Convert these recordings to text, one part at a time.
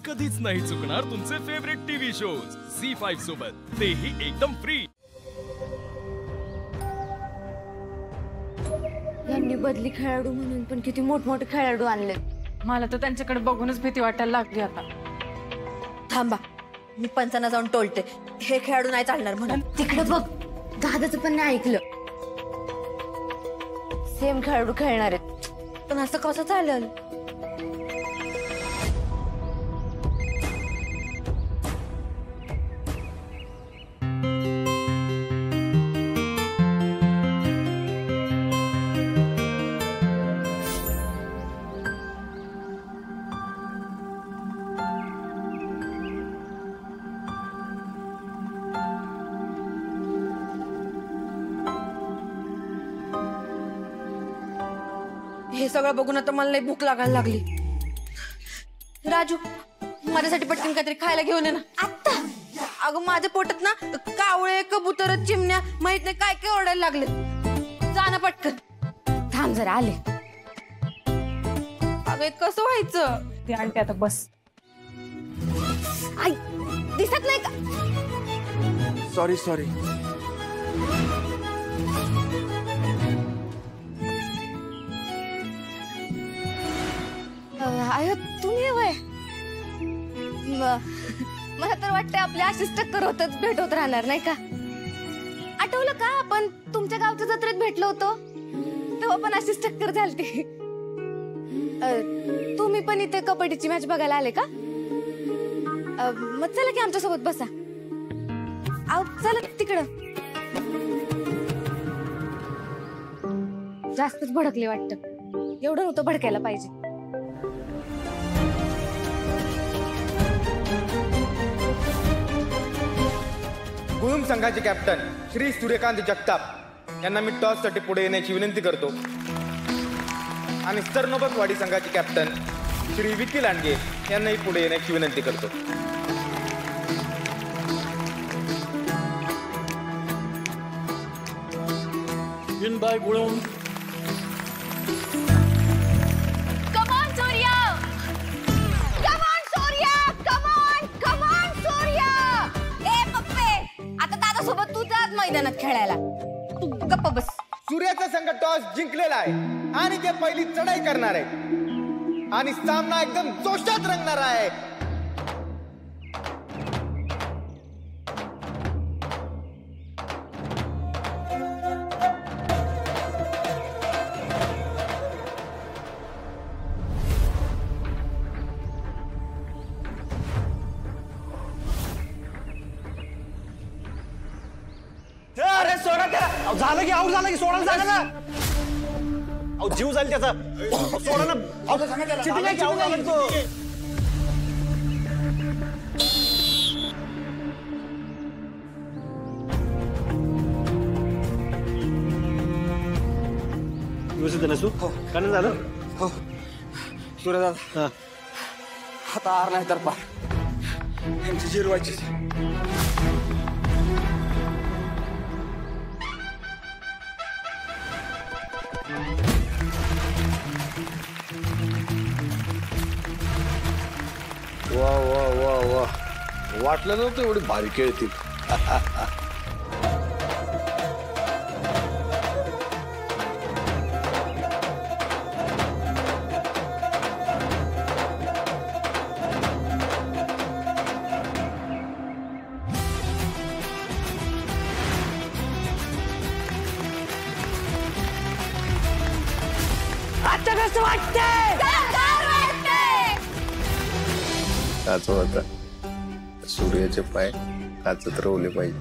कधीच नाही चुकणार तुमचे फेवरेट टीव्ही शोज झी5 सोबत, तेही एकदम फ्री। यांनी बदली खेळाडू म्हणून पण किती मोठमोठे खेळाडू आणले। मला तर त्यांच्याकडे बघूनच भीती वाटायला लागली आता। थांबा, मी पंचांना जाऊन टोलते, हे खेळाडू नाही चालणार म्हणून। तिकडे बघ, दादाचं पण नाही ऐकलं। सेम खेळाडू खेळणार आहेत, पण असं कसं चालेल? हे सगळं बघून आता मला लई भूक लागायला लागली। राजू, माझ्यासाठी पटकन काहीतरी खायला घेऊन ये ना आता। अगं माझ्या पोटात ना कावळे, कबूतर, चिमण्या माहित नाही काय काय ओरडायला लागले। जा ना पटकन। थांब जरा, आले। अगं हे कसं व्हायचं? ते आणते आता, बस। आई, दिसत नाही का? सॉरी आयो, तुम्ही वय मला तर वाटतं आपल्या अशीच टक्कर होतच भेट होत राहणार नाही का? आठवलं का आपण तुमच्या गावच्या जत्रेत भेटलो होतो तेव्हा पण अशीच टक्कर झालती। तुम्ही पण इथे कबड्डीची मॅच बघायला आले का? मग चला की आमच्या सोबत बसा। आव चला तिकडं। जास्तच भडकले वाटतं, एवढं नव्हतं भडकायला पाहिजे। गुळुम संघाचे कॅप्टन श्री सूर्यकांत जगताप यांना मी टॉस साठी पुढे येण्याची विनंती करतो आणि सरनोबतवाडी संघाचे कॅप्टन श्री विकी लांडगे यांनाही पुढे येण्याची विनंती करतो। इन बाय गुळुम। Come on, Surya! Come on, Surya! Come on, Surya! ए पप्पे, आता दादा सोबत तू जात मैदानात खेळायला। तू गप्प बस। सूर्याचा संघ टॉस जिंकलेला आहे आणि ते पहिली चढाई करणार आहे आणि सामना एकदम जोशात रंगणार आहे। अरे सोडा त्याला, झालं की आऊट झालं की सोडायला जागा ना। अहो जीव जाईल त्याचा, सोडा ना। चिटिंग आहे, आऊट झाला तो। व्यवस्थित आहे ना तू? काय नाही झालं? हो सूर्य दादा, आता आर नाही तर पार यांची जिरवायची। वा वा वा वा, वाटलं नव्हतं एवढी भारी खेळतील। आता कसं वाटतंय? काच होता सूर्याचे पाय काचत रवले पाहिजे।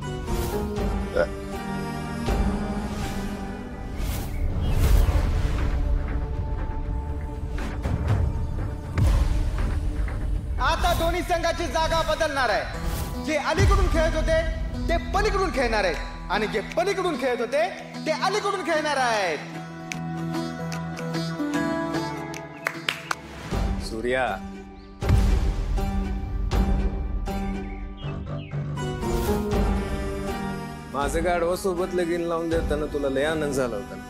आता दोन्ही संघाची जागा बदलणार आहे। जे अलीकडून खेळत होते ते पलीकडून खेळणार आहेत आणि जे पलीकडून खेळत होते ते अलीकडून खेळणार आहेत। सूर्या, माझं गाढवा सोबत लगीन लावून देताना तुला लय आनंद झाला होता ना।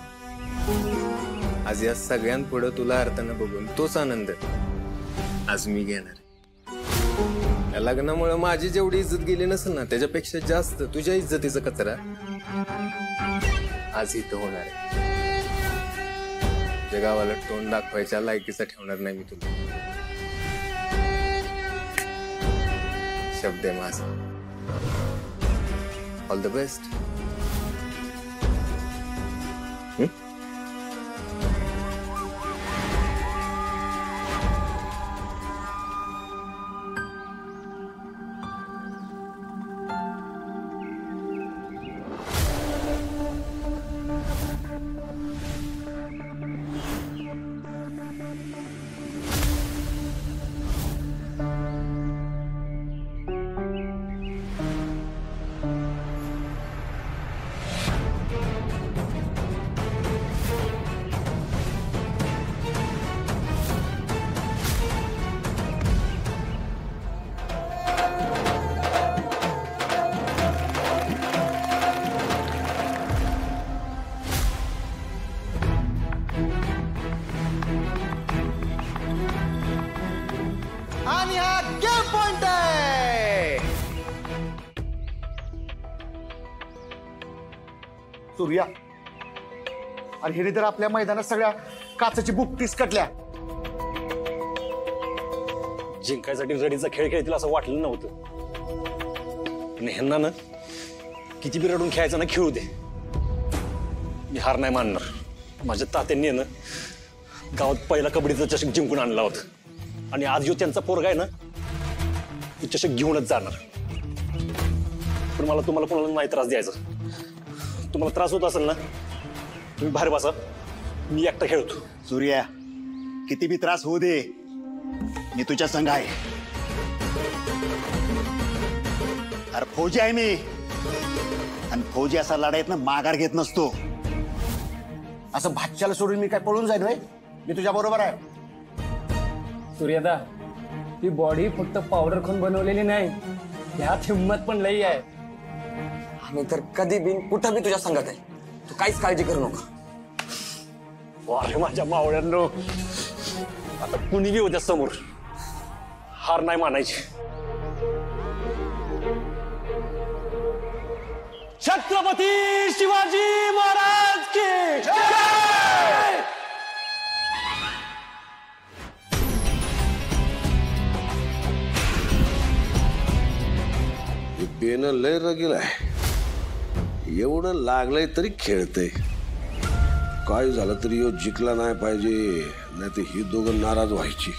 आज या सगळ्यांपुढे तुला अर्थानं बघून तोच आनंद आज मी घेणार। या लग्नामुळे माझी जेवढी इज्जत गेली नसेल ना त्याच्यापेक्षा जास्त तुझ्या इज्जतीचा कचरा आज इथं होणार आहे. जगावाला तोंड दाखवायच्या लायकीचा ठेवणार नाही मी तुला. शब्द आहे माझा. All the best. आणि हा गेम पॉइंट आहे. सूर्या आणि हिने तर आपल्या मैदानात सगळ्या काचाची बुकटीस कटल्या. जिंकायसाठी रडीचा खेळ खेळतील असं वाटलं नव्हतं. आणि ह्यांना ना किती बी रडून खेळायचं ना खेळू दे. मी हार नाही मानणार. माझ्या तात्यांनी ना गावात पहिला कबड्डीचा चषक जिंकून आणला होता आणि आज जो त्यांचा पोरगा आहे ना तो चषक घेऊनच जाणार. पण मला तुम्हाला कोणाला नाही त्रास द्यायचा. तुम्हाला त्रास होत असेल ना तुम्ही बाहेर बसा. मी एकटा खेळतो. सूर्या किती बी त्रास होऊ दे मी तुझ्या संघ आहे. अरे फौजी आहे मी आणि फौजी असा लढाईत ना माघार घेत नसतो. असं भाच्याला सोडून मी काय पळून जाईन होय. मी तुझ्या बरोबर आहे. सूर्यदा ती बॉडी फक्त पावडर खाऊन बनवलेली नाही. ह्यात हिंमत पण लई आहे. आम्ही तर कधी बी कुठं बी तुझ्या संगत आहे. तू काहीच काळजी करू नका. अरे माझ्या मावळ्यांनो आता कुणी बी होत्या समोर हार नाही मानायची. छत्रपती शिवाजी महाराज की जय. बेन लय रगेल आहे. एवढं लागलंय तरी खेळतय. काय झालं तरी यो जिंकला नाही पाहिजे नाही तर ही दोघं नाराज व्हायची.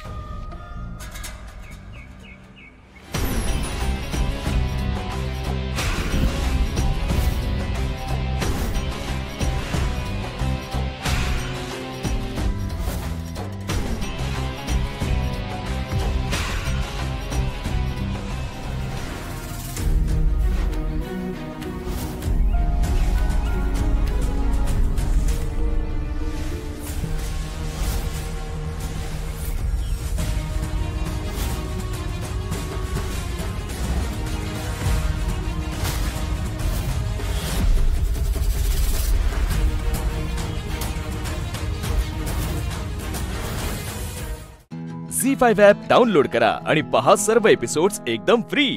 झी5 ॲप डाउनलोड करा आणि पहा सर्व एपिसोड्स एकदम फ्री.